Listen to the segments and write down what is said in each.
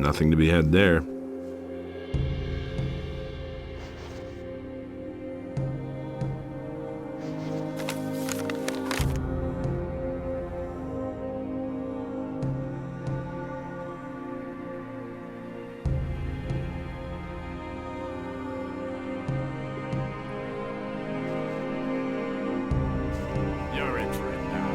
Nothing to be had there. You're in for it now.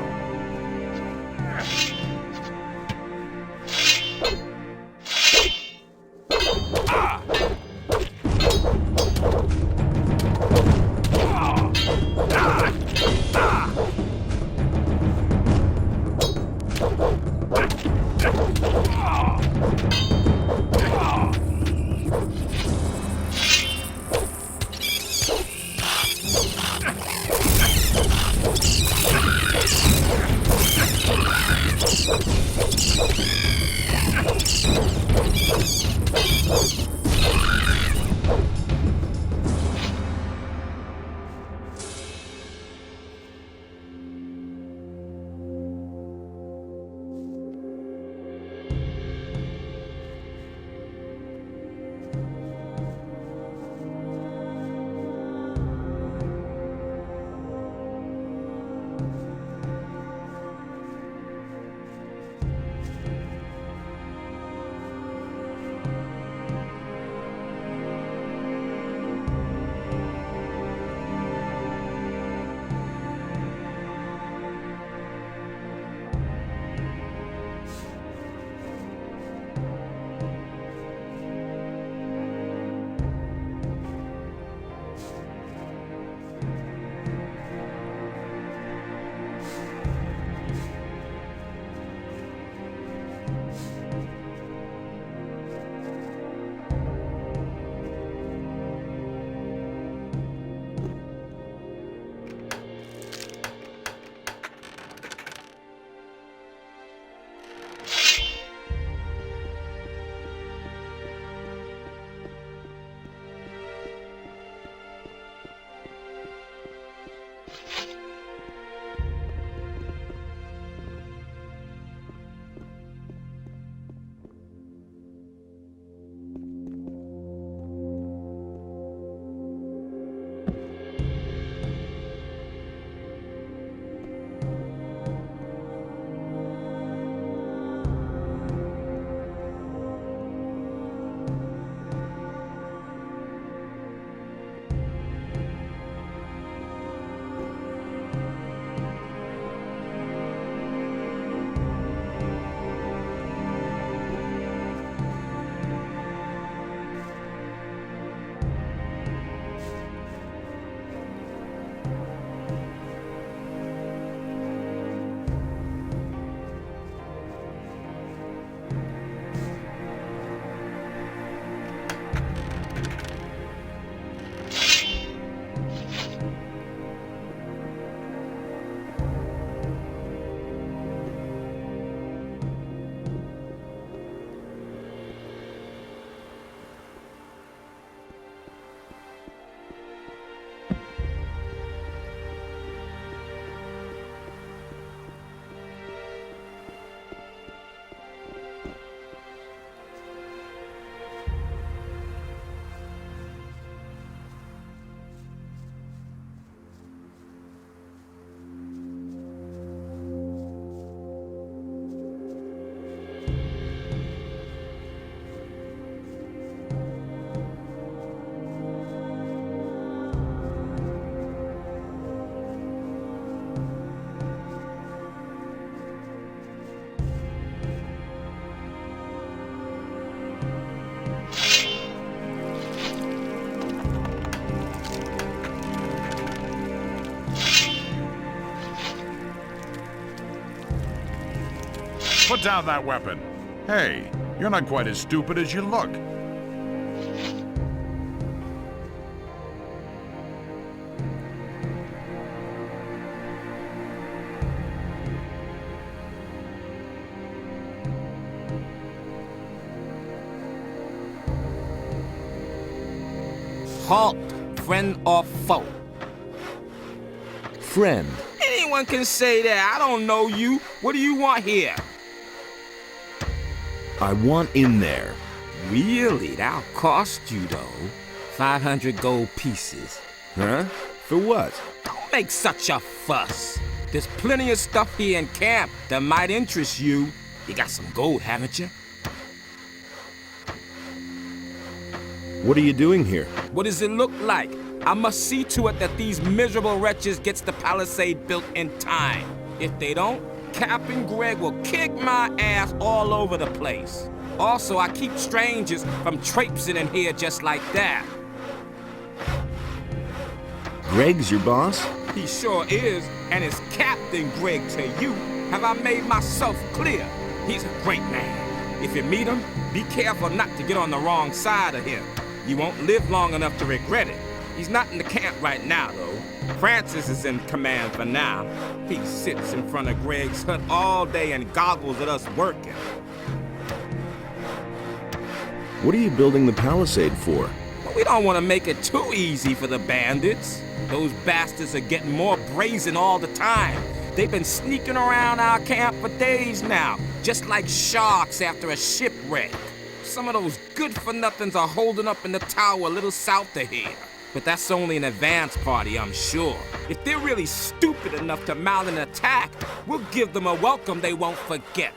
Put down that weapon. Hey, you're not quite as stupid as you look. Halt, friend or foe? Friend. Anyone can say that. I don't know you. What do you want here? I want in there. Really? That'll cost you, though. 500 gold pieces. Huh? For what? Don't make such a fuss. There's plenty of stuff here in camp that might interest you. You got some gold, haven't you? What are you doing here? What does it look like? I must see to it that these miserable wretches gets the palisade built in time. If they don't, Captain Greg will kick my ass all over the place. Also, I keep strangers from traipsing in here just like that. Greg's your boss? He sure is, and it's Captain Greg to you. Have I made myself clear? He's a great man. If you meet him, be careful not to get on the wrong side of him. You won't live long enough to regret it. He's not in the camp right now, though. Francis is in command for now. He sits in front of Greg's hut all day and goggles at us working. What are you building the palisade for? But we don't want to make it too easy for the bandits. Those bastards are getting more brazen all the time. They've been sneaking around our camp for days now, just like sharks after a shipwreck. Some of those good-for-nothings are holding up in the tower a little south of here. But that's only an advance party, I'm sure. If they're really stupid enough to mount an attack, we'll give them a welcome they won't forget.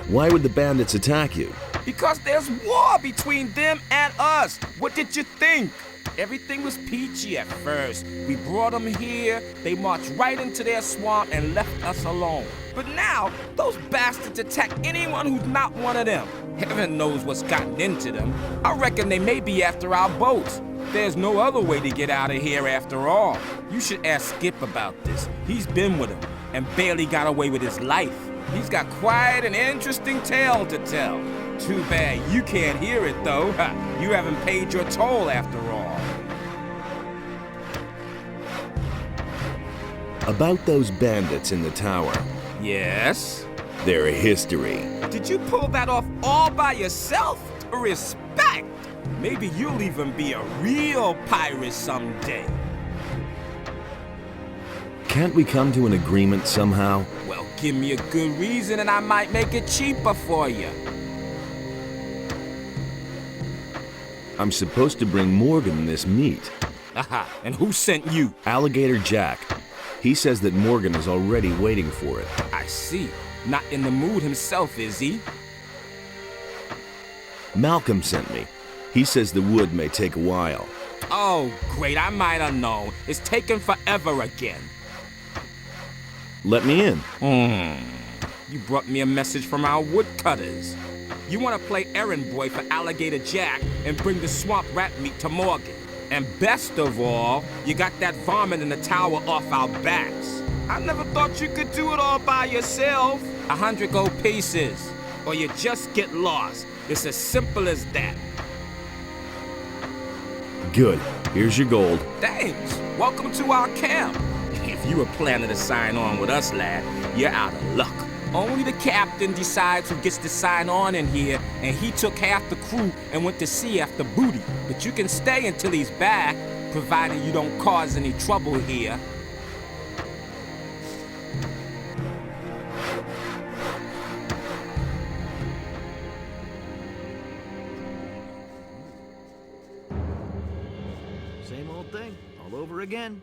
Why would the bandits attack you? Because there's war between them and us. What did you think? Everything was peachy at first. We brought them here, they marched right into their swamp and left us alone. But now, those bastards attack anyone who's not one of them. Heaven knows what's gotten into them. I reckon they may be after our boats. There's no other way to get out of here after all. You should ask Skip about this. He's been with them and barely got away with his life. He's got quite an interesting tale to tell. Too bad you can't hear it, though. You haven't paid your toll after all. About those bandits in the tower. Yes? Their history. Did you pull that off all by yourself? Respect! Maybe you'll even be a real pirate someday. Can't we come to an agreement somehow? Well, give me a good reason and I might make it cheaper for you. I'm supposed to bring Morgan this meat. Aha, and who sent you? Alligator Jack. He says that Morgan is already waiting for it. I see. Not in the mood himself, is he? Malcolm sent me. He says the wood may take a while. Oh, great, I might have known. It's taken forever again. Let me in. You brought me a message from our woodcutters. You want to play errand boy for Alligator Jack and bring the swamp rat meat to Morgan. And best of all, you got that varmint in the tower off our backs. I never thought you could do it all by yourself. 100 gold pieces, or you just get lost. It's as simple as that. Good. Here's your gold. Thanks. Welcome to our camp. If you were planning to sign on with us, lad, you're out of luck. Only the captain decides who gets to sign on in here, and he took half the crew and went to sea after booty. But you can stay until he's back, provided you don't cause any trouble here. Same old thing, all over again.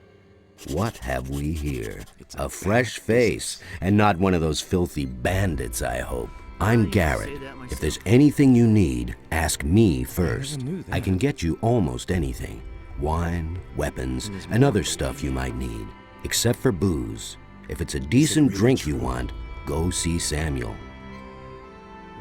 What have we here? A fresh face, and not one of those filthy bandits, I hope. I'm Garrett. If there's anything you need, ask me first. I can get you almost anything. Wine, weapons, and other stuff you might need. Except for booze. If it's a decent drink you want, go see Samuel.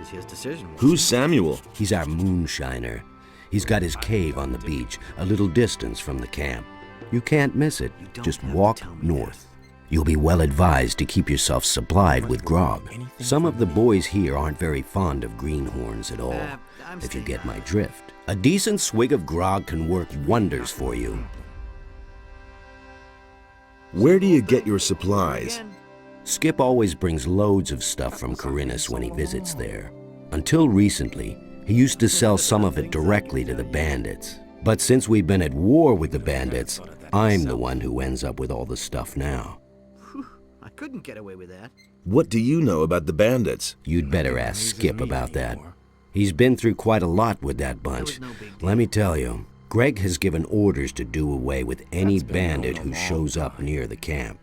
It's his decision. Who's Samuel? He's our moonshiner. He's got his cave on the beach, a little distance from the camp. You can't miss it. Just walk north. You'll be well advised to keep yourself supplied with grog. Some of the boys here aren't very fond of greenhorns at all, if you get my drift. A decent swig of grog can work wonders for you. Where do you get your supplies? Skip always brings loads of stuff from Corinus when he visits there. Until recently, he used to sell some of it directly to the bandits. But since we've been at war with the bandits, I'm the one who ends up with all the stuff now. I couldn't get away with that. What do you know about the bandits? You'd better ask Skip about that. He's been through quite a lot with that bunch. Let me tell you, Greg has given orders to do away with any bandit who shows up near the camp.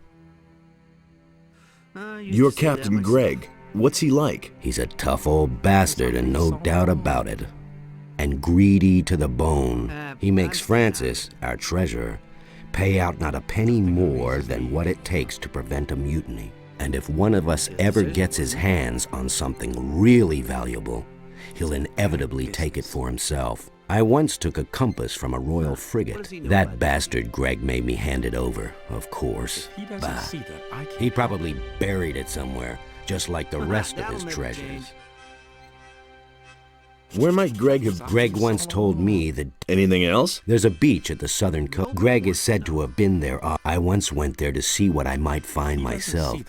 You're Captain Greg. What's he like? He's a tough old bastard, and no doubt about it. And greedy to the bone. He makes Francis, our treasurer, pay out not a penny more than what it takes to prevent a mutiny. And if one of us ever gets his hands on something really valuable, he'll inevitably take it for himself. I once took a compass from a royal frigate. That bastard Greg made me hand it over, of course. Bah. He probably buried it somewhere, just like the rest of his treasures. Where might Greg have... Greg once told me that... Anything else? There's a beach at the southern coast. Greg is said to have been there. I once went there to see what I might find myself,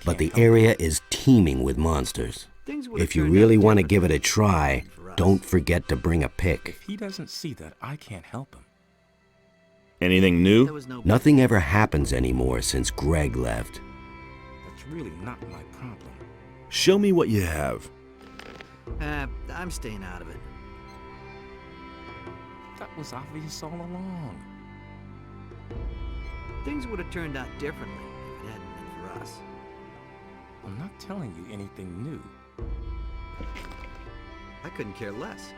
but the area is teeming with monsters. If you really want to give it a try, don't forget to bring a pick. If he doesn't see that, I can't help him. Anything new? Nothing ever happens anymore since Greg left. That's really not my problem. Show me what you have. I'm staying out of it. That was obvious all along. Things would have turned out differently if it hadn't been for us. I'm not telling you anything new. I couldn't care less.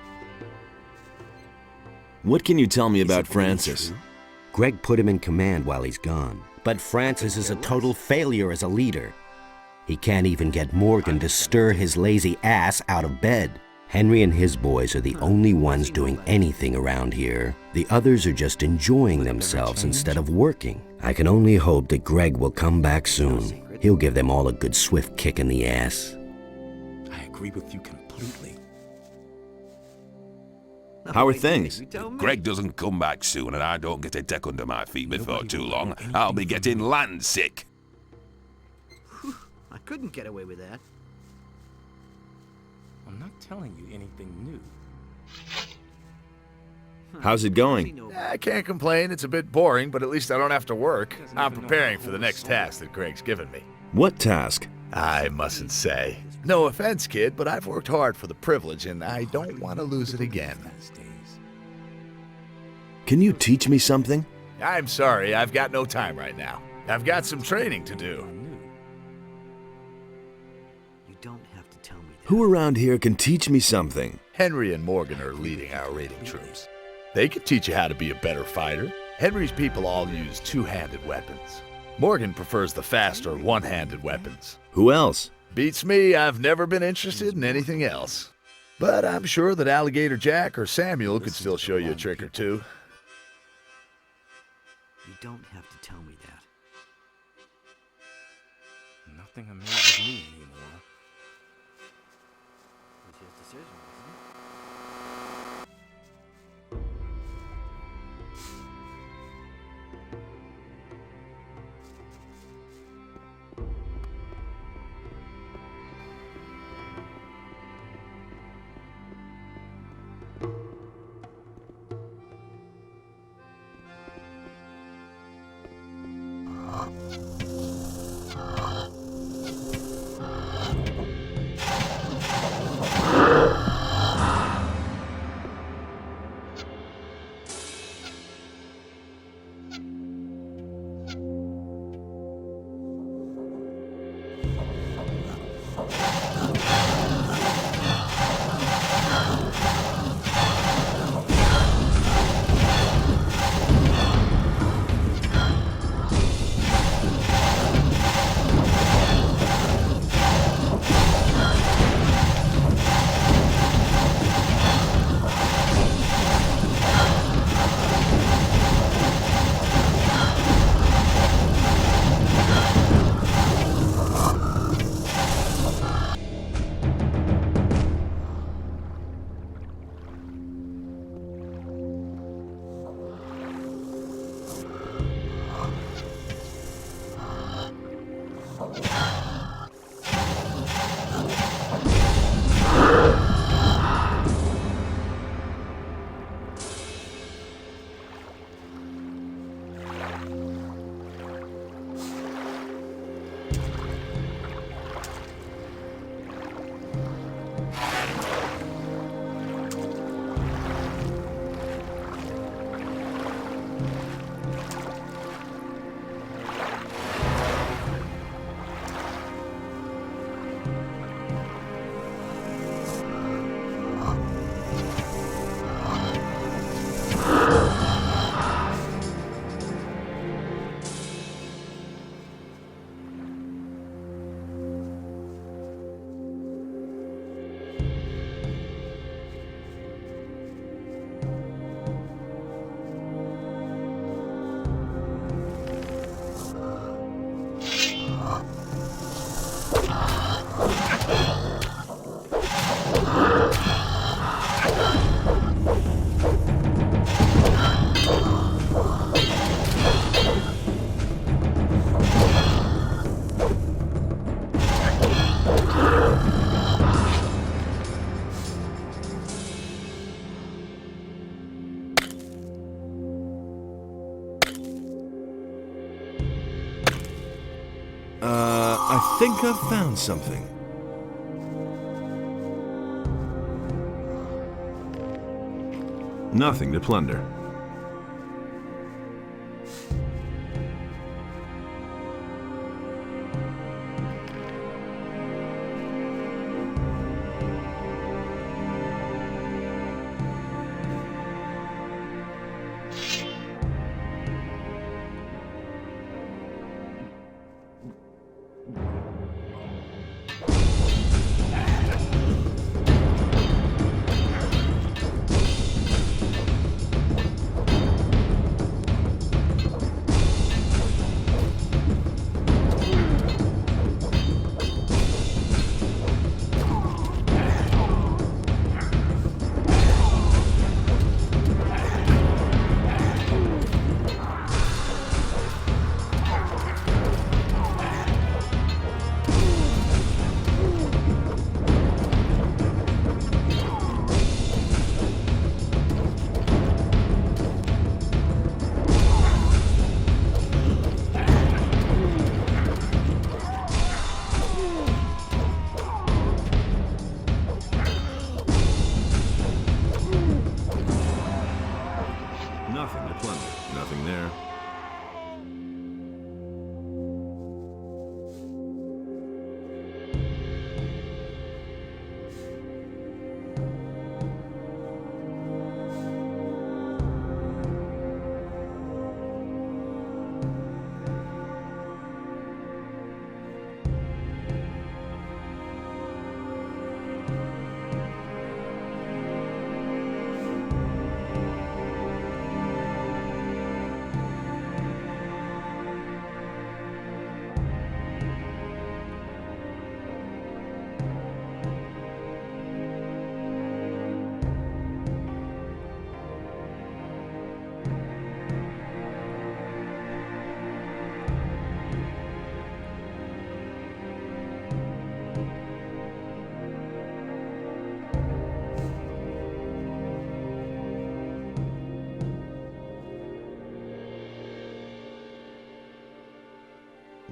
What can you tell me about Francis? Greg put him in command while he's gone. But Francis is a total failure as a leader. He can't even get Morgan to stir his lazy ass out of bed. Henry and his boys are the only ones doing anything around here. The others are just enjoying themselves instead of working. I can only hope that Greg will come back soon. He'll give them all a good swift kick in the ass. I agree with you completely. How are things? Greg doesn't come back soon and I don't get a deck under my feet before too long, I'll be getting land sick. I couldn't get away with that. I'm not telling you anything new. How's it going? I can't complain. It's a bit boring, but at least I don't have to work. I'm preparing for the next task that Greg's given me. What task? I mustn't say. No offense, kid, but I've worked hard for the privilege, and I don't want to lose it again. Can you teach me something? I'm sorry, I've got no time right now. I've got some training to do. You don't have to tell me that. Who around here can teach me something? Henry and Morgan are leading our raiding troops. They can teach you how to be a better fighter. Henry's people all use two-handed weapons. Morgan prefers the faster one-handed weapons. Who else? Beats me, I've never been interested in anything else. But I'm sure that Alligator Jack or Samuel could still show you a trick or two. You don't have to tell me that. Nothing amazes me anymore. It was his decision, wasn't it? I think I've found something. Nothing to plunder. Nothing to plunder. Nothing there.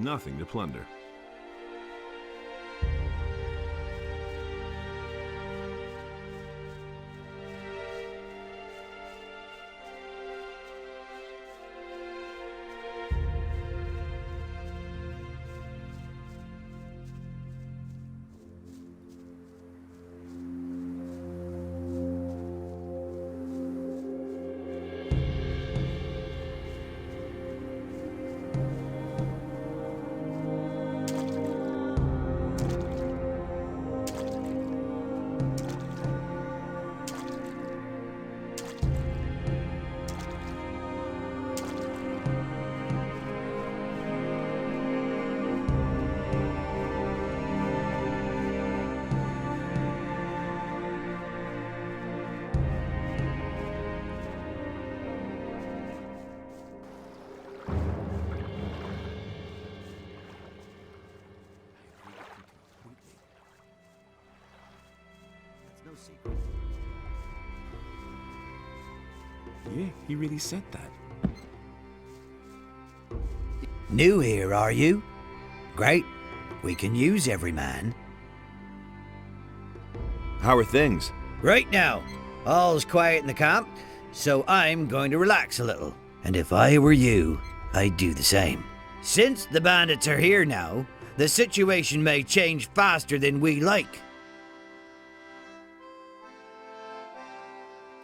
Nothing to plunder. No secret. Yeah, he really said that. New here, are you? Great. We can use every man. How are things? Right now, all's quiet in the camp, so I'm going to relax a little. And if I were you, I'd do the same. Since the bandits are here now, the situation may change faster than we like.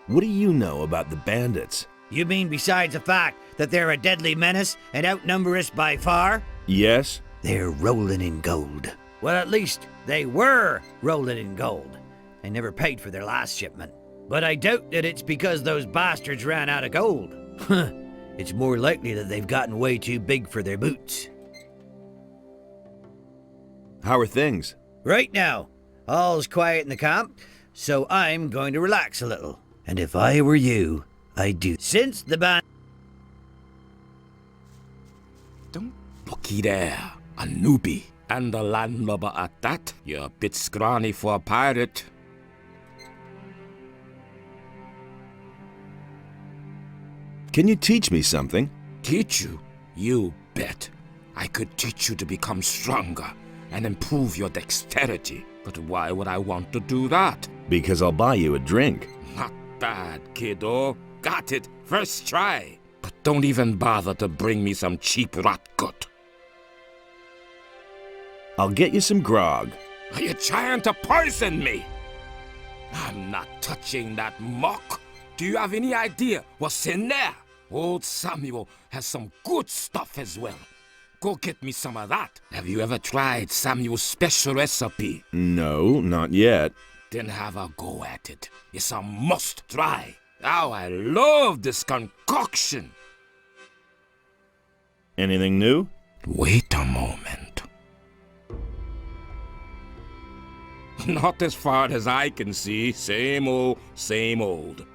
What do you know about the bandits? You mean besides the fact that they're a deadly menace and outnumber us by far? Yes? They're rolling in gold. Well, at least they were rolling in gold. They never paid for their last shipment. But I doubt that it's because those bastards ran out of gold. It's more likely that they've gotten way too big for their boots. How are things? Right now, all's quiet in the camp, so I'm going to relax a little. And if I were you, I'd do. Since the band. Don't looky there, a newbie. And a landlubber at that. You're a bit scrawny for a pirate. Can you teach me something? Teach you? You bet. I could teach you to become stronger and improve your dexterity. But why would I want to do that? Because I'll buy you a drink. Not bad, kiddo. Got it. First try. But don't even bother to bring me some cheap rotgut. I'll get you some grog. Are you trying to poison me? I'm not touching that muck. Do you have any idea what's in there? Old Samuel has some good stuff as well. Go get me some of that. Have you ever tried Samuel's special recipe? No, not yet. Then have a go at it. It's a must try. Oh, I love this concoction. Anything new? Wait a moment. Not as far as I can see. Same old, same old.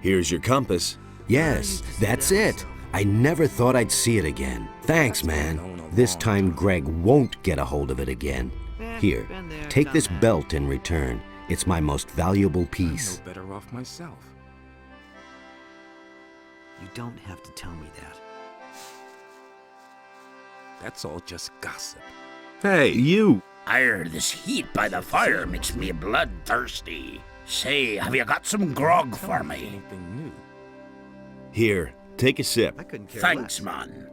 Here's your compass. Yes, that's it. I never thought I'd see it again. Thanks, man. This time Greg won't get a hold of it again. Here, take this belt in return. It's my most valuable piece. I'm no better off myself. You don't have to tell me that. That's all just gossip. Hey, you! This heat by the fire makes me bloodthirsty. Say, have you got some grog for me? Anything new? Here, take a sip. I couldn't care Thanks, less. man.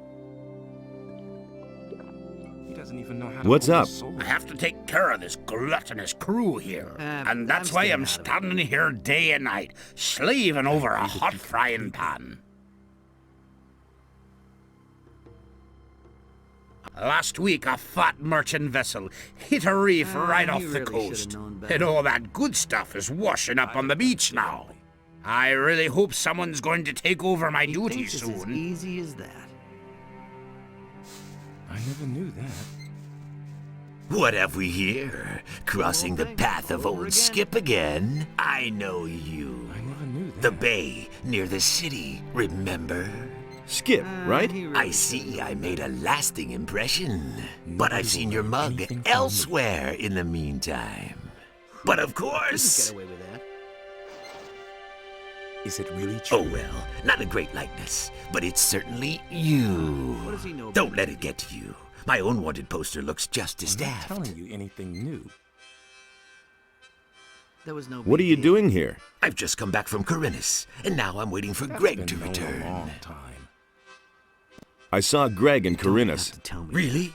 He doesn't even know how to What's hold up? his soul. I have to take care of this gluttonous crew here. And that's I'm why staying I'm out of it. standing here day and night, slaving over a hot frying pan. Last week, a fat merchant vessel hit a reef right he off the really coast. should've known better. And all that good stuff is washing up on the beach now. I really hope someone's going to take over my He duty thinks it's as soon. easy as that. I never knew that. What have we here? Crossing the thing path of over old again. Skip again? I know you. I never knew that. The bay near the city, remember? Skip, right? He really I see I made a lasting impression. But I've seen your mug anything from elsewhere in the meantime. But of couldn't course... get away with that. Is it really true? Oh well, not a great likeness, but it's certainly you. What does he know Don't about let it get to you. My own wanted poster looks just as I'm not daft. telling you anything new. There was no What are big you deal. doing here? I've just come back from Corinus, and now I'm waiting for That's Greg been to known a return. long time. I saw Greg in Don't have Corinus. to tell me. Really?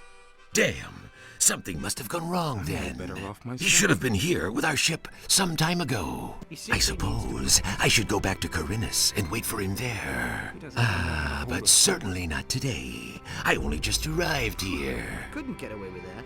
Damn. Something must have gone wrong no then. better off He myself. should have been here with our ship some time ago. He I simply needs to suppose I should go back to Corinus and wait for him there. He doesn't even know how to hold But a certainly not today. I only just arrived here. Couldn't get away with that.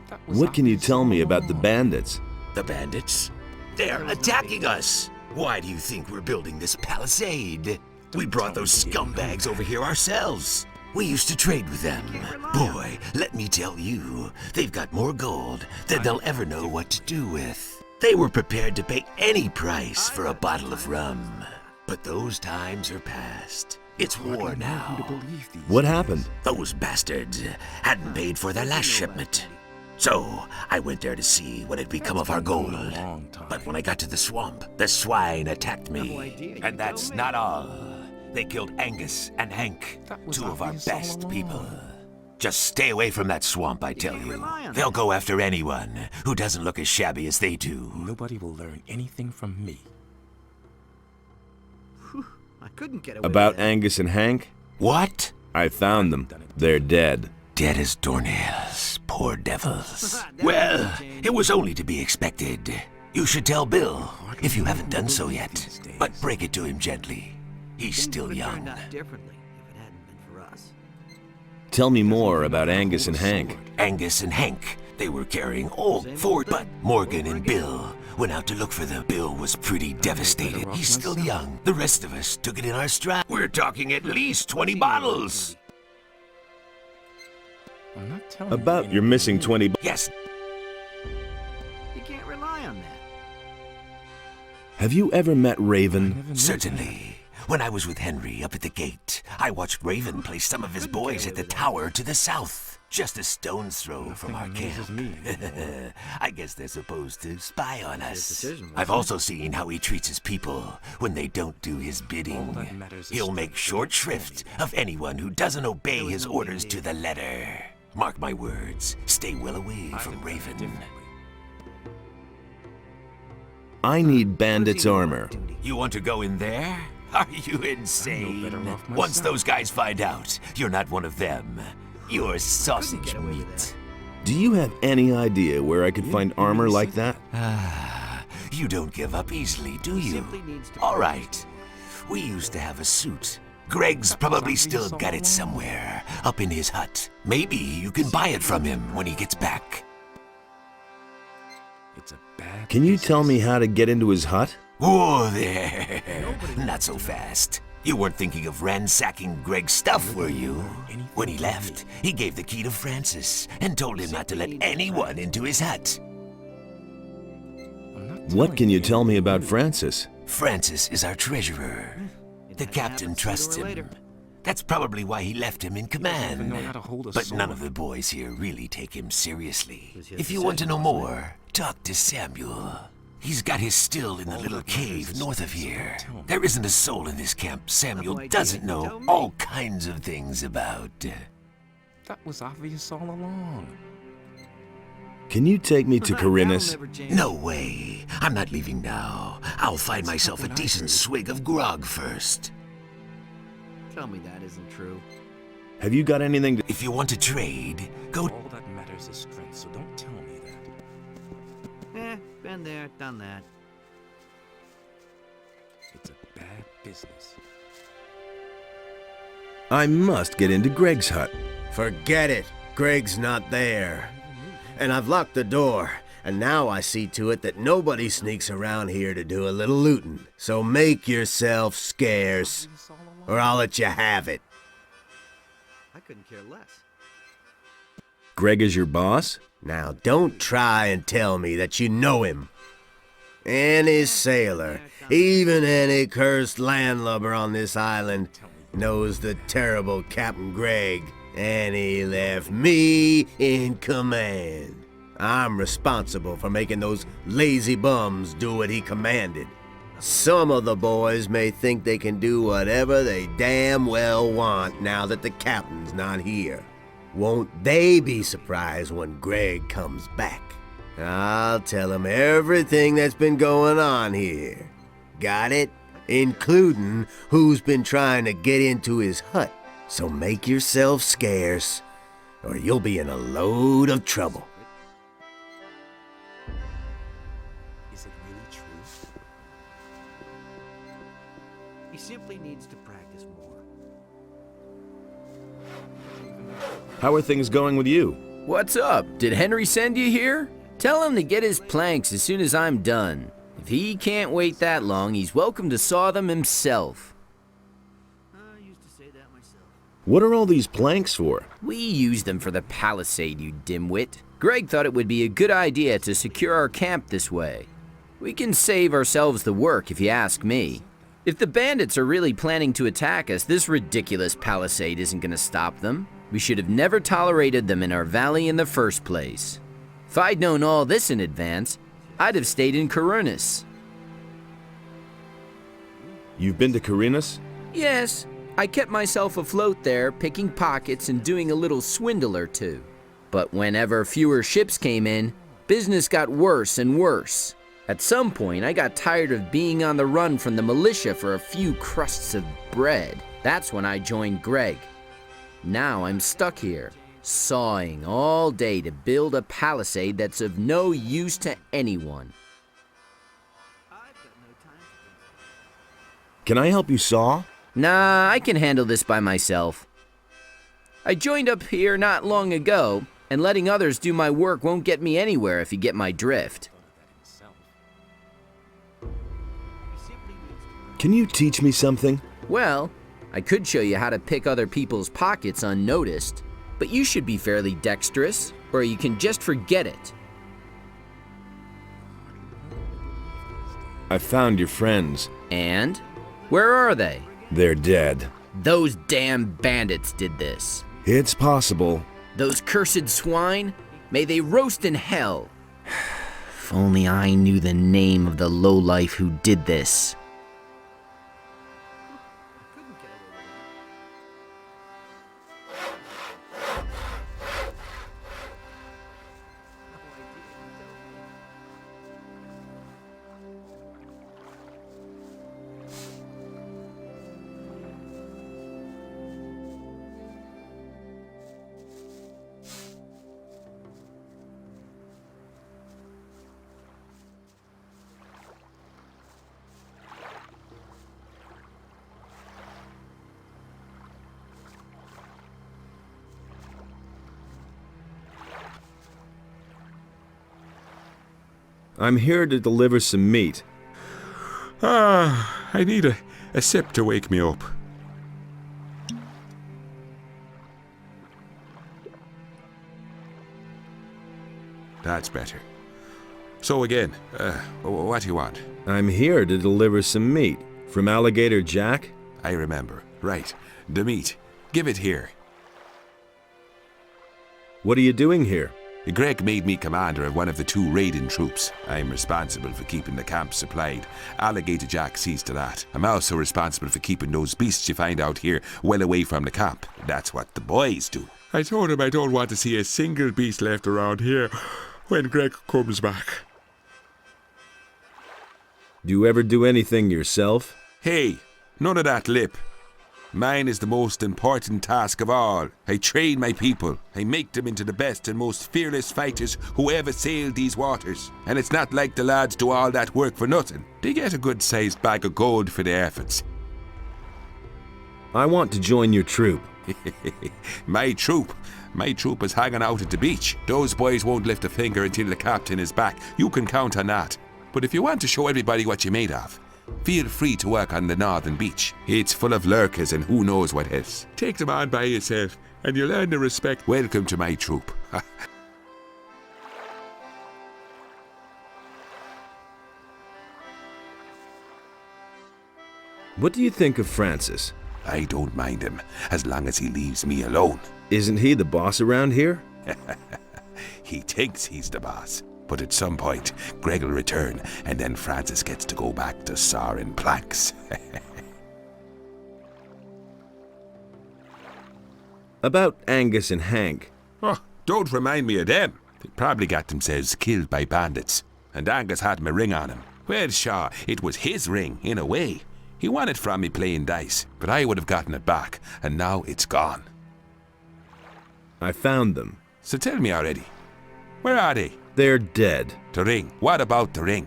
That was What can you obvious tell me all about the along. bandits? The bandits? They're attacking us. Why do you think we're building this palisade? We brought those scumbags over here ourselves. We used to trade with them. Boy, let me tell you, they've got more gold than they'll ever know what to do with. They were prepared to pay any price for a bottle of rum. But those times are past. It's war now. What happened? Those bastards hadn't paid for their last shipment. So, I went there to see what had become of our gold. long time. But when I got to the swamp, the swine attacked No me. idea. You And that's told me. not all. They killed Angus and Hank, That was two of our obvious all best along. people. Just stay away from that swamp, I tell can't you. rely on They'll that. go after anyone who doesn't look as shabby as they do. Nobody will learn anything from me. I couldn't get away About with that. Angus and Hank? What? I found them. They're dead. Dead as doornails, poor devils. That Well, doesn't change. it was only to be expected. You should tell Bill, if you haven't done so yet. But break it to him gently. He's Things still would have young. turned out differently if it hadn't been for us. Tell me more about Angus and Hank. Angus and Hank, they were carrying all Same four, old thing. but Morgan Over and again. Bill went out to look for them. Bill was pretty devastated. off He's still myself. young. The rest of us took it in our stride. We're talking at least 20 bottles. I'm not telling About you you're missing 20 Yes, You can't rely on that. Have you ever met Raven? certainly. When I was with Henry up at the gate, I watched Raven place some of his boys at the tower to the south. just a stone's throw from our camp. I guess they're supposed to spy on us. I've also seen how he treats his people when they don't do his bidding. He'll make short shrift of anyone who doesn't obey his orders to the letter. Mark my words, stay well away from Raven. I need bandits' armor. You want to go in there? Are you insane? Once those guys find out, you're not one of them. You're sausage meat. Do you have any idea where I could find armor like that? You don't give up easily, do you? All right. We used to have a suit. Greg's probably still got it somewhere, up in his hut. Maybe you can buy it from him when he gets back. Can you tell me how to get into his hut? Whoa there! Not so fast. You weren't thinking of ransacking Greg's stuff, were you? When he left, he gave the key to Francis and told him not to let anyone into his hut. What can you tell me about Francis? Francis is our treasurer. The captain trusts him. That's probably why he left him in command. But none of the boys here really take him seriously. If you want to know more, talk to Samuel. He's got his still in the little cave north of here. There isn't a soul in this camp Samuel doesn't know all kinds of things about. That was obvious all along. Can you take me to Corinus? No way. I'm not leaving now. I'll find myself a decent swig of grog first. Tell me that isn't true. Have you got anything to... If you want to trade, go... All that matters is strength, so don't tell me that. Been there, done that. It's a bad business. I must get into Greg's hut. Forget it. Greg's not there. And I've locked the door, and now I see to it that nobody sneaks around here to do a little looting. So make yourself scarce, or I'll let you have it. I couldn't care less. Greg is your boss? Now don't try and tell me that you know him. Any sailor, even any cursed landlubber on this island, knows the terrible Captain Greg, and he left me in command. I'm responsible for making those lazy bums do what he commanded. Some of the boys may think they can do whatever they damn well want now that the captain's not here. Won't they be surprised when Greg comes back? I'll tell him everything that's been going on here. Got it? Including who's been trying to get into his hut. So make yourself scarce, or you'll be in a load of trouble. Is it really true? He simply needs to practice more. How are things going with you? What's up? Did Henry send you here? Tell him to get his planks as soon as I'm done. If he can't wait that long, he's welcome to saw them himself. I used to say that myself. What are all these planks for? We use them for the palisade, you dimwit. Greg thought it would be a good idea to secure our camp this way. We can save ourselves the work, if you ask me. If the bandits are really planning to attack us, this ridiculous palisade isn't going to stop them. We should have never tolerated them in our valley in the first place. If I'd known all this in advance, I'd have stayed in Corinus. You've been to Corinus? Yes, I kept myself afloat there, picking pockets and doing a little swindle or two. But whenever fewer ships came in, business got worse and worse. At some point, I got tired of being on the run from the militia for a few crusts of bread. That's when I joined Greg. Now I'm stuck here, sawing all day to build a palisade that's of no use to anyone. Can I help you saw? Nah, I can handle this by myself. I joined up here not long ago, and letting others do my work won't get me anywhere if you get my drift. Can you teach me something? Well, I could show you how to pick other people's pockets unnoticed, but you should be fairly dexterous, or you can just forget it. I found your friends. And? Where are they? They're dead. Those damn bandits did this. It's possible. Those cursed swine, may they roast in hell. If only I knew the name of the lowlife who did this. I'm here to deliver some meat. I need a sip to wake me up. That's better. So again, what do you want? I'm here to deliver some meat. From Alligator Jack? I remember. Right. The meat. Give it here. What are you doing here? Greg made me commander of one of the 2 raiding troops. I'm responsible for keeping the camp supplied. Alligator Jack sees to that. I'm also responsible for keeping those beasts you find out here well away from the camp. That's what the boys do. I told him I don't want to see a single beast left around here when Greg comes back. Do you ever do anything yourself? Hey, none of that lip. Mine is the most important task of all. I train my people. I make them into the best and most fearless fighters who ever sailed these waters. And it's not like the lads do all that work for nothing. They get a good-sized bag of gold for their efforts. I want to join your troop. My troop? My troop is hanging out at the beach. Those boys won't lift a finger until the captain is back. You can count on that. But if you want to show everybody what you're made of, feel free to work on the northern beach. It's full of lurkers and who knows what else. Take them on by yourself, and you'll earn the respect. Welcome to my troop. What do you think of Francis? I don't mind him, as long as he leaves me alone. Isn't he the boss around here? He thinks he's the boss. But at some point, Greg will return, and then Francis gets to go back to sawing planks. About Angus and Hank. Oh, don't remind me of them. They probably got themselves killed by bandits. And Angus had my ring on him. Well, sure, it was his ring, in a way. He won it from me playing dice, but I would have gotten it back, and now it's gone. I found them. So tell me already. Where are they? They're dead. The ring. What about the ring?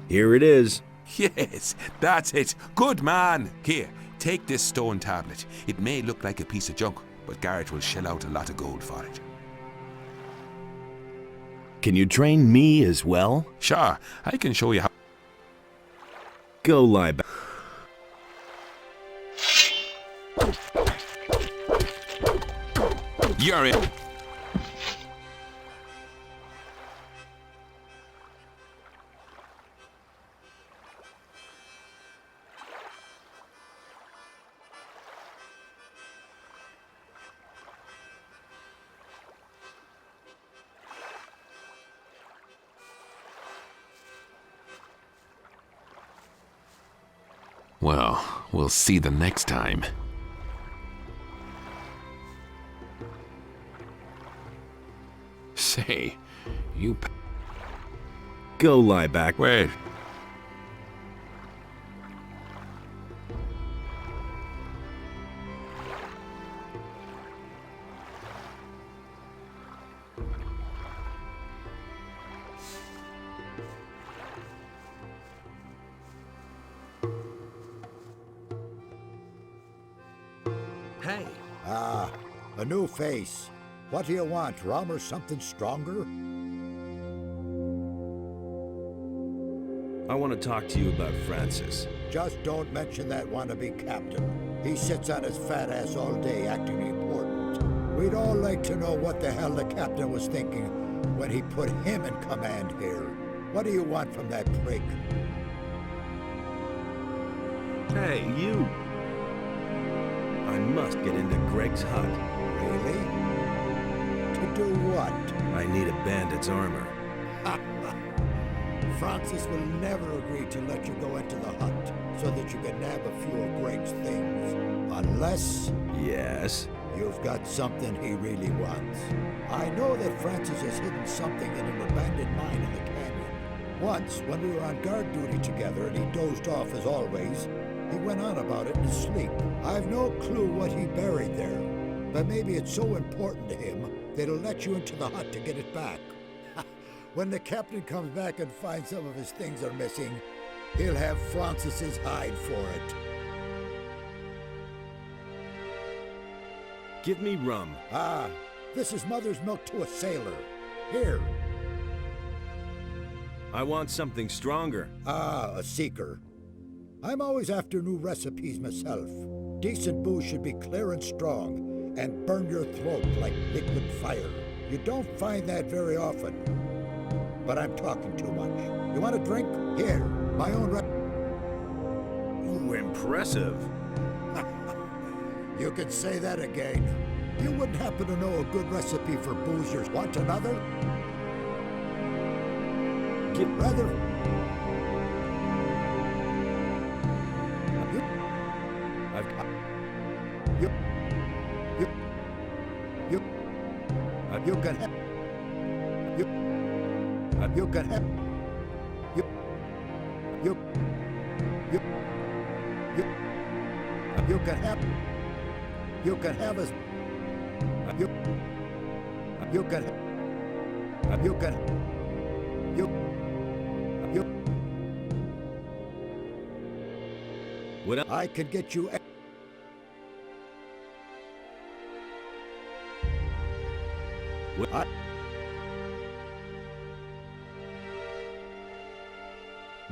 Here it is. Yes, that's it. Good man. Here, take this stone tablet. It may look like a piece of junk, but Garrett will shell out a lot of gold for it. Can you train me as well? Sure, I can show you how. Go lie back. You're in. Well, we'll see the next time. Say, you... Go lie back. Wait. Hey. Ah, a new face. What do you want, rum or something stronger? I want to talk to you about Francis. Just don't mention that wannabe captain. He sits on his fat ass all day acting important. We'd all like to know what the hell the captain was thinking when he put him in command here. What do you want from that prig? Hey, you! I must get into Greg's hut. Really? To do what? I need a bandit's armor. Francis will never agree to let you go into the hut so that you can nab a few of Greg's things. Unless Yes? you've got something he really wants. I know that Francis has hidden something in an abandoned mine in the canyon. Once, when we were on guard duty together and he dozed off as always, he went on about it in his sleep. I've no clue what he buried there, but maybe it's so important to him that he'll let you into the hut to get it back. When the captain comes back and finds some of his things are missing, he'll have Francis's hide for it. Give me rum. Ah, this is mother's milk to a sailor. Here. I want something stronger. Ah, a seeker. I'm always after new recipes myself. Decent booze should be clear and strong and burn your throat like liquid fire. You don't find that very often. But I'm talking too much. You want a drink? Here, my own Ooh, impressive. You could say that again. You wouldn't happen to know a good recipe for boozers. Want another? Get Rather... You can have... You can have... You can have... You can have as... You can... You can... You... What I can get you... What?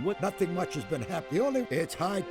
What? Nothing much has been happening. Only it's high.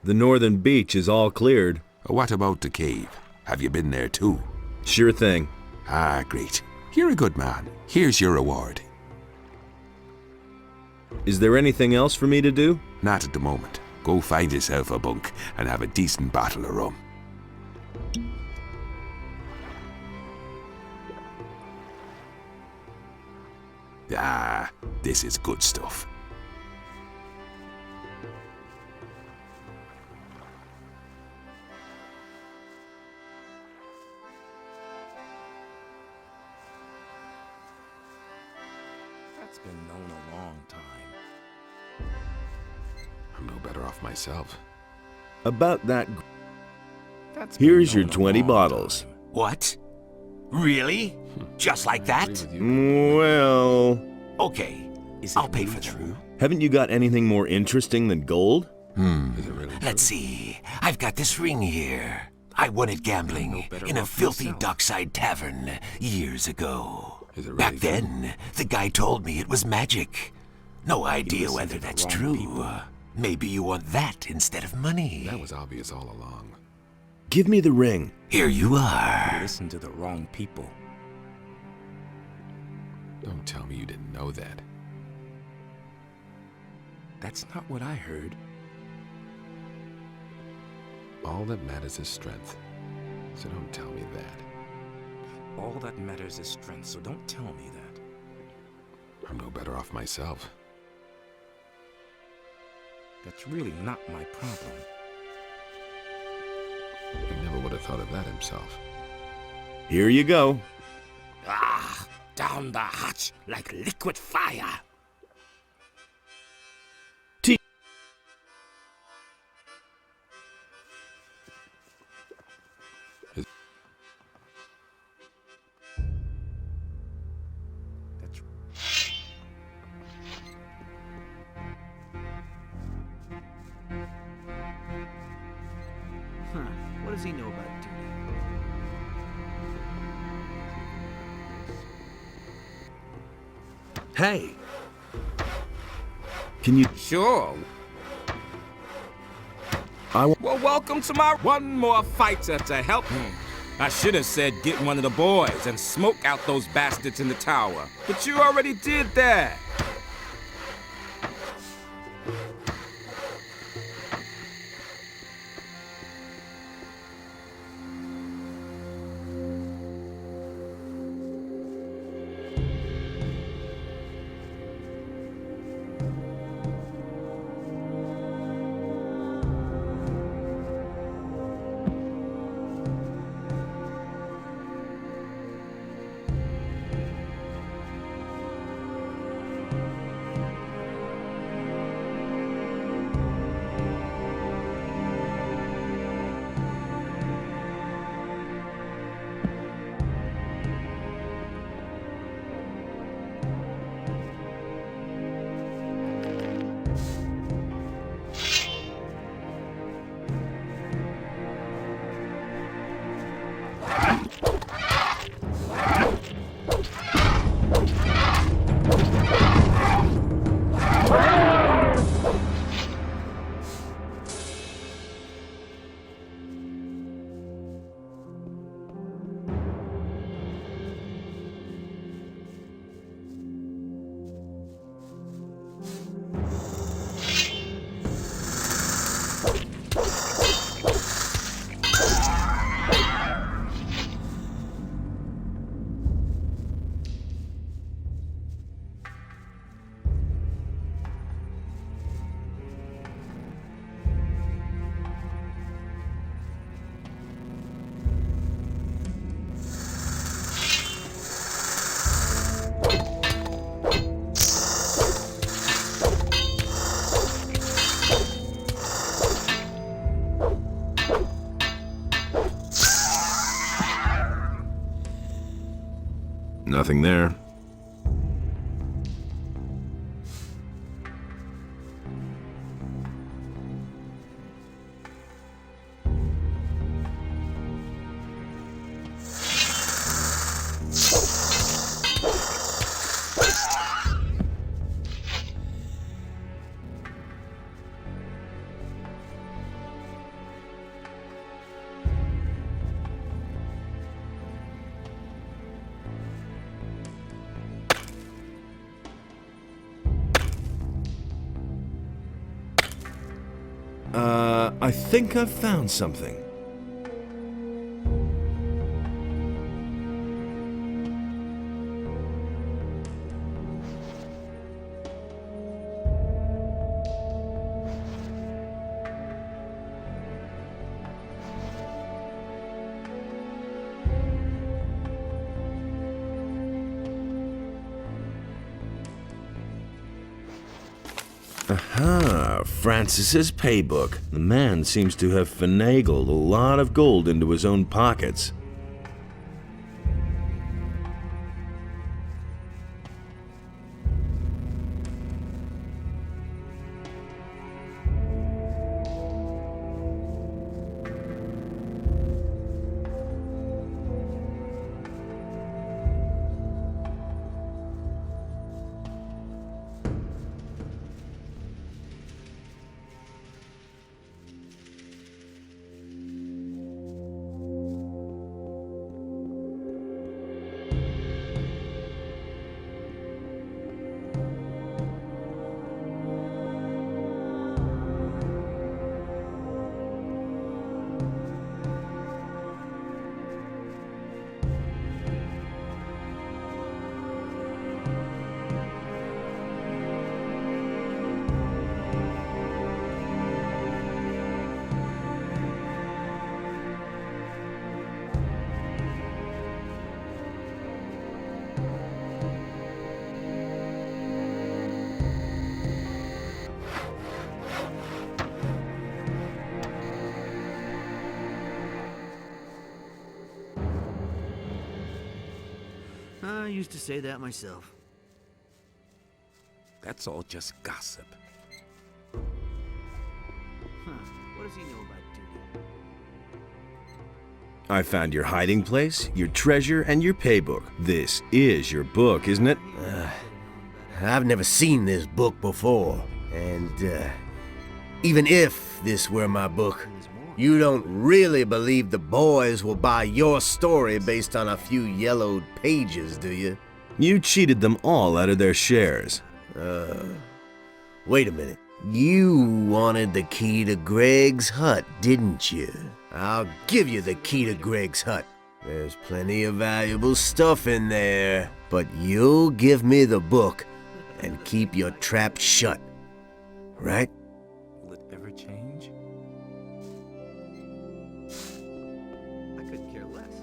The northern beach is all cleared. What about the cave? Have you been there too? Sure thing. Ah, great. You're a good man. Here's your reward. Is there anything else for me to do? Not at the moment. Go find yourself a bunk and have a decent bottle of rum. Ah, this is good stuff. It's been known a long time. I'm no better off myself. About that. That's been Here's your known a 20 long bottles. time. What? Really? Just like that? Well, Okay, I'll pay for them. haven't you got anything more interesting than gold? Is it really Let's see. I've got this ring here. I won it gambling in a filthy dockside tavern years ago. Is it really Back then, the guy told me it was magic. No idea whether that's true. Maybe you want that instead of money. That was obvious all along. Give me the ring. Here you are. Listen to the wrong people. Don't tell me you didn't know that. That's not what I heard. All that matters is strength. So don't tell me that. All that matters is strength, so don't tell me that. I'm no better off myself. That's really not my problem. He never would have thought of that himself. Here you go. Ah, down the hatch like liquid fire. What does he know about duty? Hey. Can you... Sure. Well, welcome to my one more fighter to help me. I should have said get one of the boys and smoke out those bastards in the tower. But you already did that. Nothing there. I think I've found something. Aha, Francis's paybook. The man seems to have finagled a lot of gold into his own pockets. I used to say that myself. That's all just gossip. Huh. What does he know about duty? I found your hiding place, your treasure, and your paybook. This is your book, isn't it? I've never seen this book before, and even if this were my book, you don't really believe the boys will buy your story based on a few yellowed pages, do you? You cheated them all out of their shares. Wait a minute. You wanted the key to Greg's hut, didn't you? I'll give you the key to Greg's hut. There's plenty of valuable stuff in there, but you'll give me the book and keep your trap shut, right? Will it ever change? I couldn't care less.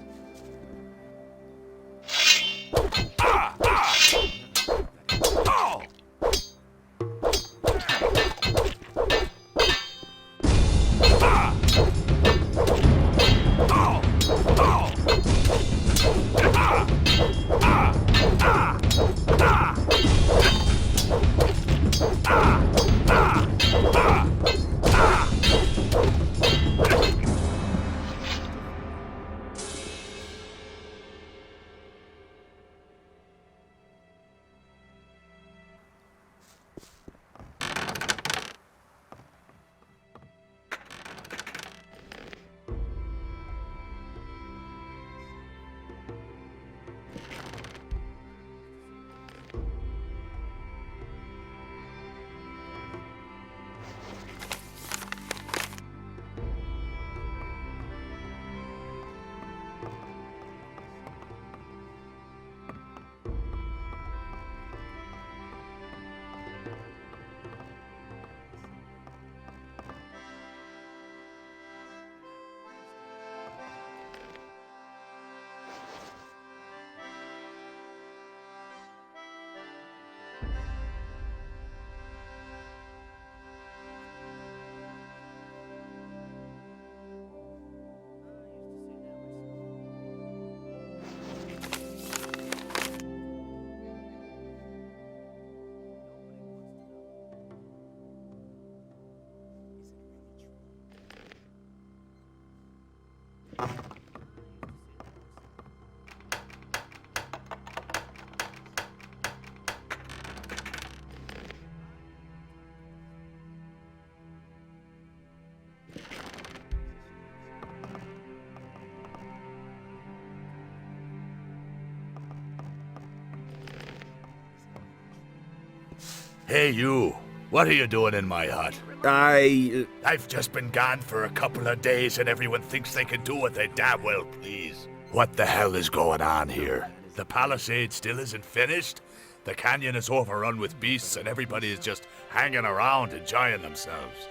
Hey, you. What are you doing in my hut? I've just been gone for a couple of days and everyone thinks they can do what they damn well please. What the hell is going on here? The palisade still isn't finished? The canyon is overrun with beasts and everybody is just hanging around enjoying themselves.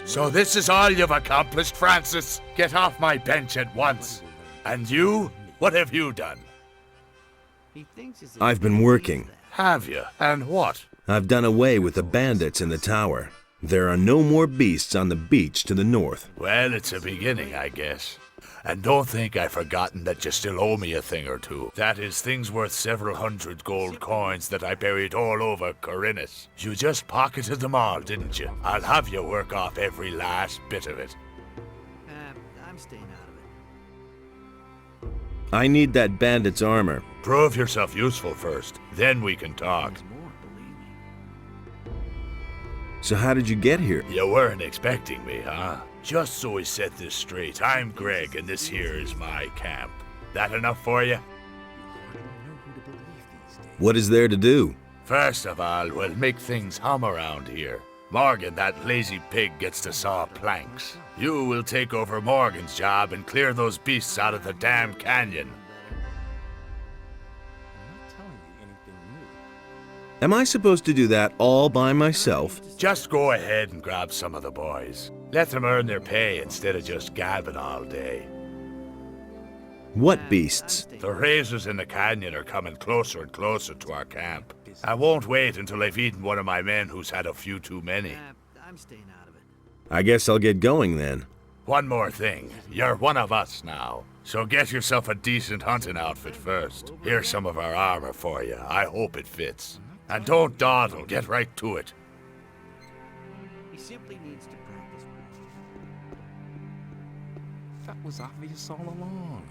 So this is all you've accomplished, Francis? Get off my bench at once. And you? What have you done? I've been working. Have you? And what? I've done away with the bandits in the tower. There are no more beasts on the beach to the north. Well, it's a beginning, I guess. And don't think I've forgotten that you still owe me a thing or two. That is things worth several hundred gold coins that I buried all over Corinus. You just pocketed them all, didn't you? I'll have you work off every last bit of it. I'm staying out of it. I need that bandit's armor. Prove yourself useful first, then we can talk. So how did you get here? You weren't expecting me, huh? Just so we set this straight, I'm Greg, and this here is my camp. That enough for you? What is there to do? First of all, we'll make things hum around here. Morgan, that lazy pig, gets to saw planks. You will take over Morgan's job and clear those beasts out of the damn canyon. Am I supposed to do that all by myself? Just go ahead and grab some of the boys. Let them earn their pay instead of just gabbing all day. What beasts? The razors in the canyon are coming closer and closer to our camp. I won't wait until I've eaten one of my men who's had a few too many. I'm staying out of it. I guess I'll get going then. One more thing. You're one of us now. So get yourself a decent hunting outfit first. Here's some of our armor for you. I hope it fits. And don't dawdle. Get right to it. He simply needs to practice. That was obvious all along.